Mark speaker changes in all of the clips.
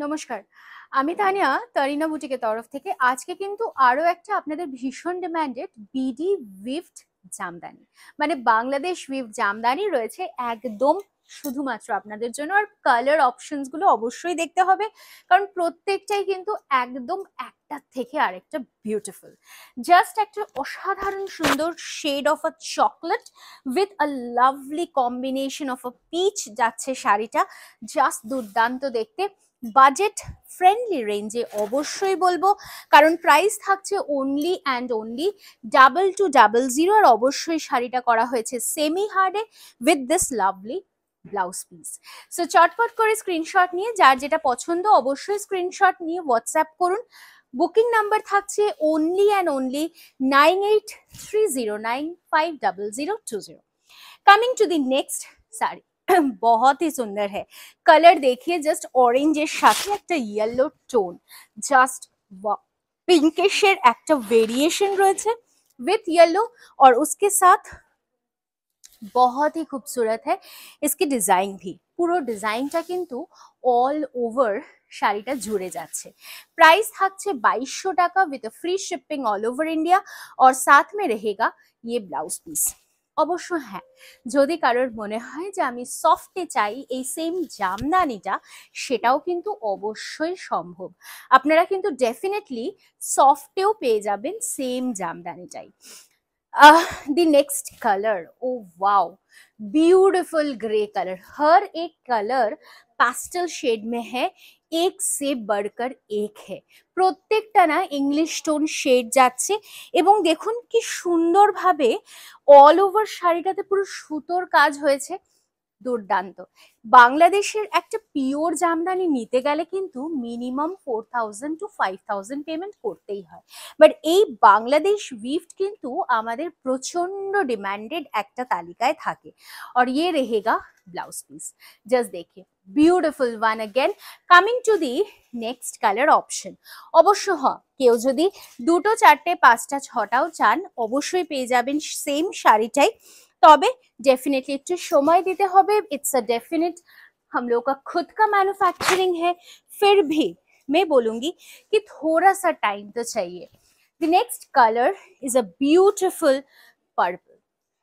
Speaker 1: নমস্কার, আমি তানিয়া তারিনা বুটিকের তরফ থেকে আজকে কিন্তু আরো একটা আপনাদের ভীষণ ডিমান্ডেড বিডি উইভড জামদানি মানে বাংলাদেশ উইভ জামদানি রয়েছে একদম শুধুমাত্র আপনাদের জন্য। আর কালার অপশনস গুলো অবশ্যই দেখতে হবে, কারণ প্রত্যেকটাই কিন্তু একদম একটা থেকে আরেকটা বিউটিফুল। জাস্ট একটা অসাধারণ সুন্দর shade of a chocolate with a lovely combination of a peach যাচ্ছে শাড়িটা, জাস্ট দুর্দান্ত দেখতে। বাজেট ফ্রেন্ডলি রেঞ্জে অবশ্যই বলবো, কারণ প্রাইস থাকছে অনলি অ্যান্ড অনলি 2200। আর অবশ্যই শাড়িটা করা হয়েছে সেমি হার্ডে with this lovely blouse piece. So চটপট করে স্ক্রিনশট নিয়ে যার যেটা পছন্দ অবশ্যই স্ক্রিনশট নিয়ে হোয়াটসঅ্যাপ করুন। বুকিং নাম্বার থাকছে only and only 9830950020। Coming to the next sari बहुत ही सुंदर है। कलर देखिए जस्ट ऑरेंजेर साथे একটা येलो টোন, জাস্ট পিঙ্কিশের একটা वेरिएशन রয়েছে विथ येलो और उसके साथ बहुत ही खूबसूरत है इसकी डिजाइन भी। পুরো ডিজাইনটা কিন্তু অল ওভার শাড়িটা জুড়ে যাচ্ছে। प्राइस থাকছে 2200 টাকা with free shipping all over India और साथ में रहेगा ये ब्लाउज पीस। অবশ্য হ্যাঁ, যদি কারোর মনে হয় যে আমি সফটে চাই এই সেম জামদানিটা, সেটাও কিন্তু অবশ্যই সম্ভব। আপনারা কিন্তু ডেফিনেটলি সফটেও পেয়ে যাবেন সেম জামদানিটাই। the next color, oh wow, beautiful grey color। हर एक कलर pastel शेड में है, एक से बढ़कर एक है। প্রত্যেকটা না ইংলিশ টোন শেড যাচ্ছে এবং দেখুন কি সুন্দরভাবে অল ওভার শাড়িটাতে পুরো সুতোর কাজ হয়েছে, দুর্দান্ত। বাংলাদেশের একটা পিওর জামদানি নিতে গেলে কিন্তু মিনিমাম 4000 to 5000 পেমেন্ট করতেই হয়, বাট এই বাংলাদেশ উইভড কিন্তু আমাদের প্রচন্ড ডিমান্ডেড একটা তালিকায় থাকে। और ये रहेगा ब्लाउज पीस, जस्ट देखिए beautiful one again. Coming to the next colour option, অবশ্য কেউ যদি দুটো চারটে পাঁচটা ছটাও চান অবশ্যই পেয়ে যাবেন সেম শাড়িটাই, তবে डेफिनेटली একটু সময় দিতে হবে। इट्स अ डेफिनेट हम लोग का खुद का मैन्युफैक्चरिंग है, फिर भी मैं बोलूंगी कि थोड़ा सा टाइम तो चाहिए। The next colour is a beautiful purple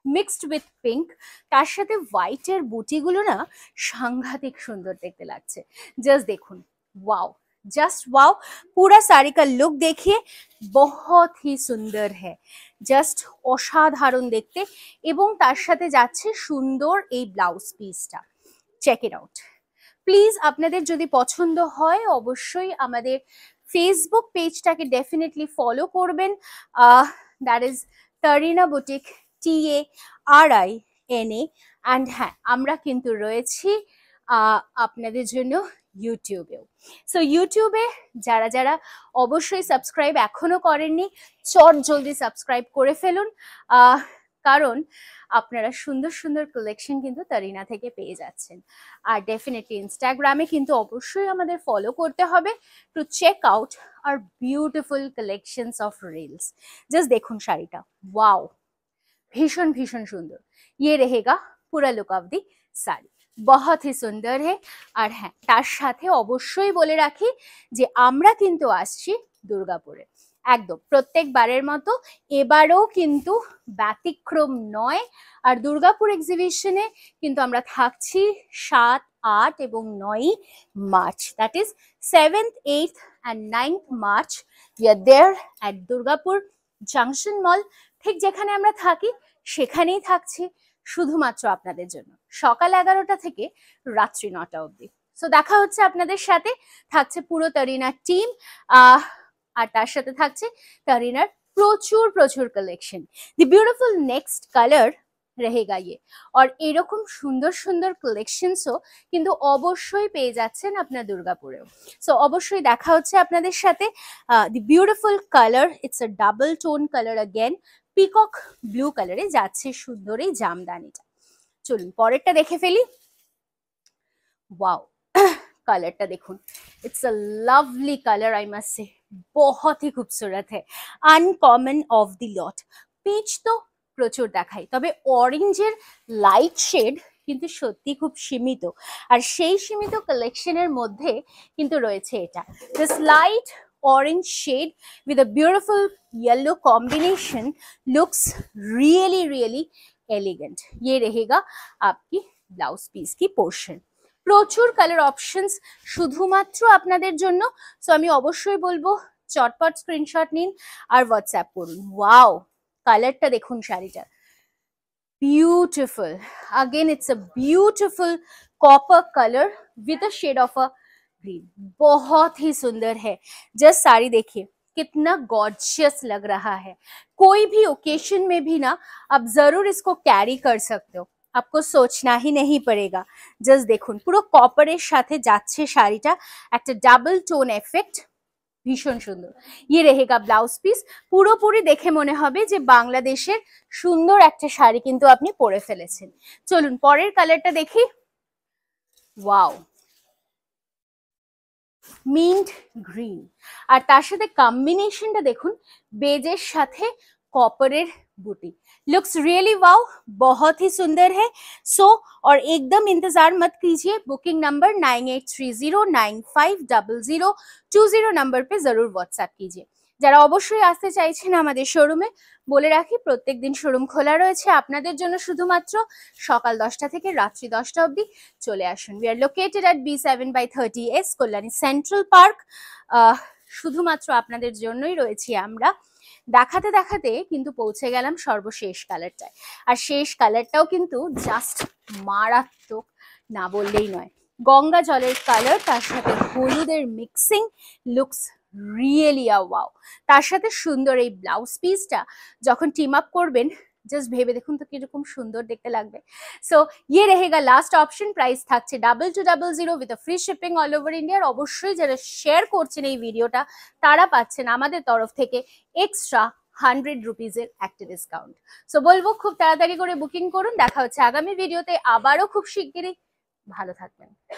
Speaker 1: mixed with pink, তার সাথে হোয়াইটের বুটিগুলো না সাংঘাতিক সুন্দর দেখতে লাগছে। জাস্ট দেখুন, ওয়াও, जस्ट वाओ। पूरा साड़ी का लुक देखिए, बहुत ही सुंदर है, জাস্ট অসাধারণ দেখতে। এবং তার সাথে যাচ্ছে সুন্দর এই ব্লাউজ পিসটা, চেক ইট আউট। প্লিজ আপনাদের যদি পছন্দ হয় অবশ্যই আমাদের ফেসবুক পেজটাকে ডেফিনেটলি ফলো করবেন, that is Tarina boutique, TARINA। And হ্যাঁ, আমরা কিন্তু রয়েছি আপনাদের জন্য ইউটিউবেও। সো ইউটিউবে যারা যারা অবশ্যই সাবস্ক্রাইব এখনো করেননি, চট জলদি সাবস্ক্রাইব করে ফেলুন, কারণ আপনারা সুন্দর সুন্দর কালেকশন কিন্তু তারিনা থেকে পেয়ে যাচ্ছেন। আর ডেফিনেটলি ইনস্টাগ্রামে কিন্তু অবশ্যই আমাদের ফলো করতে হবে to check out our beautiful collections of reels. Just দেখুন শাড়িটা, ওয়াও, भीषण भीषण सुंदर। ये रहेगा पूरा लुक ऑफ दी साड़ी, बहुत ही सुंदर है। আর হ্যাঁ, তার সাথে অবশ্যই বলে রাখি যে আমরা কিন্তু আসছি দুর্গাপুরে, একদম প্রত্যেকবারের মতো এবারেও কিন্তু ব্যতিক্রম নয়। আর দুর্গাপুর এক্সিবিশনে কিন্তু আমরা থাকছি 7, 8 এবং 9 March, that is 7th, 8th and 9th March. We are there at Durgapur junction mall. ঠিক যেখানে আমরা থাকি সেখানেই থাকছি শুধুমাত্র আপনাদের জন্য, সকাল 11টা থেকে রাত্রি 9টা অবধি। সো দেখা হচ্ছে আপনাদের সাথে, থাকছে পুরো তারিনা টিম, আর তার সাথে থাকছে তারিনার প্রচুর প্রচুর collection. The beautiful next colour रहेगा ये। और এরকম সুন্দর সুন্দর কালেকশনসও কিন্তু অবশ্যই পেয়ে যাচ্ছেন আপনার দুর্গাপুরেও। সো অবশ্যই দেখা হচ্ছে আপনাদের সাথে। The beautiful colour, it's a double tone colour again, peacock blue কালারে যাচ্ছে সুন্দর এই জামদানিটা। চলুন পরেরটা দেখে ফেলি। ওয়াও, कलरটা দেখুন, it's a lovely colour I must say, बहुत ही खूबसूरत है, uncommon of the lot. Peach तो প্রচুর দেখাই, তবে অরেঞ্জের লাইট শেড কিন্তু সত্যি খুব সীমিত, আর সেই সীমিত কালেকশনের মধ্যে কিন্তু রয়েছে এটা, this light orange shade with a beautiful yellow combination looks really really elegant. ये रहेगा आपकी ब्लाउज पीस की पोर्शन। প্রচুর কালার অপশনস শুধুমাত্র আপনাদের জন্য, সো আমি অবশ্যই বলবো চটপট স্ক্রিনশট নিন আর হোয়াটসঅ্যাপ করুন। ওয়াও, কালারটা দেখুন শাড়িটার, beautiful, again it's a beautiful copper color with a shade of a green, बहुत ही सुंदर है। जस्ट साड़ी देखिए कितना गॉर्जियस लग रहा है, कोई भी ओकेशन में भी ना आप जरूर इसको कैरी कर सकते हो, आपको सोचना ही नहीं पड़ेगा। জাস্ট দেখুন পুরো কপারের সাথে যাচ্ছে শাড়িটা, একটা ডাবল টোন এফেক্ট, ভীষণ সুন্দর। ইয়ে রেহেগা ব্লাউজ পিস, পুরোপুরি দেখে মনে হবে যে বাংলাদেশের সুন্দর একটা শাড়ি কিন্তু আপনি পরে ফেলেছেন। চলুন পরের কালারটা দেখি। ওয়াও, মিন্ট গ্রিন, আর তার সাথে কম্বিনেশনটা দেখুন বেজের সাথে कॉपरेर बूटी, लुक्स रियली वाओ, बहुत ही सुंदर है। सो और एकदम इंतजार मत कीजिए, बुकिंग नंबर 9830950020 नंबर पे जरूर व्हाट्सएप कीजिए। যারা অবশ্যই আসতে চাইছেন আমাদের শোরুমে, বলে রাখি প্রত্যেকদিন শোরুম খোলা রয়েছে আপনাদের জন্য শুধুমাত্র সকাল 10টা থেকে রাত্রি 10টা অবধি। চলে আসুন। We are located at B7/30S Kalyani central park. শুধুমাত্র আপনাদের জন্যই রয়েছি আমরা। দেখাতে দেখাতে কিন্তু পৌঁছে গেলাম সর্বশেষ কালারটায়, আর শেষ কালারটাও কিন্তু জাস্ট মারাত্মক না বললেই নয়। গঙ্গা জলের কালার, তার সাথে হলুদের মিক্সিং, লুকস রিয়েলি ওয়াও। তার সাথে সুন্দর এই ব্লাউজ পিসটা যখন টিম আপ করবেন, জাস্ট ভেবে দেখুন তো কিরকম সুন্দর দেখতে লাগবে। সো ইয়ে রেহেগা লাস্ট অপশন, প্রাইস থাকছে 2200 with free shipping all over ইন্ডিয়ার। অবশ্যই যারা শেয়ার করছেন এই ভিডিওটা তারা পাচ্ছেন আমাদের তরফ থেকে এক্সট্রা 100 রুপিজের একটা ডিসকাউন্ট। সো বলবো খুব তাড়াতাড়ি করে বুকিং করুন। দেখা হচ্ছে আগামী ভিডিওতে আবারও খুব শিগগিরই। ভালো থাকবেন।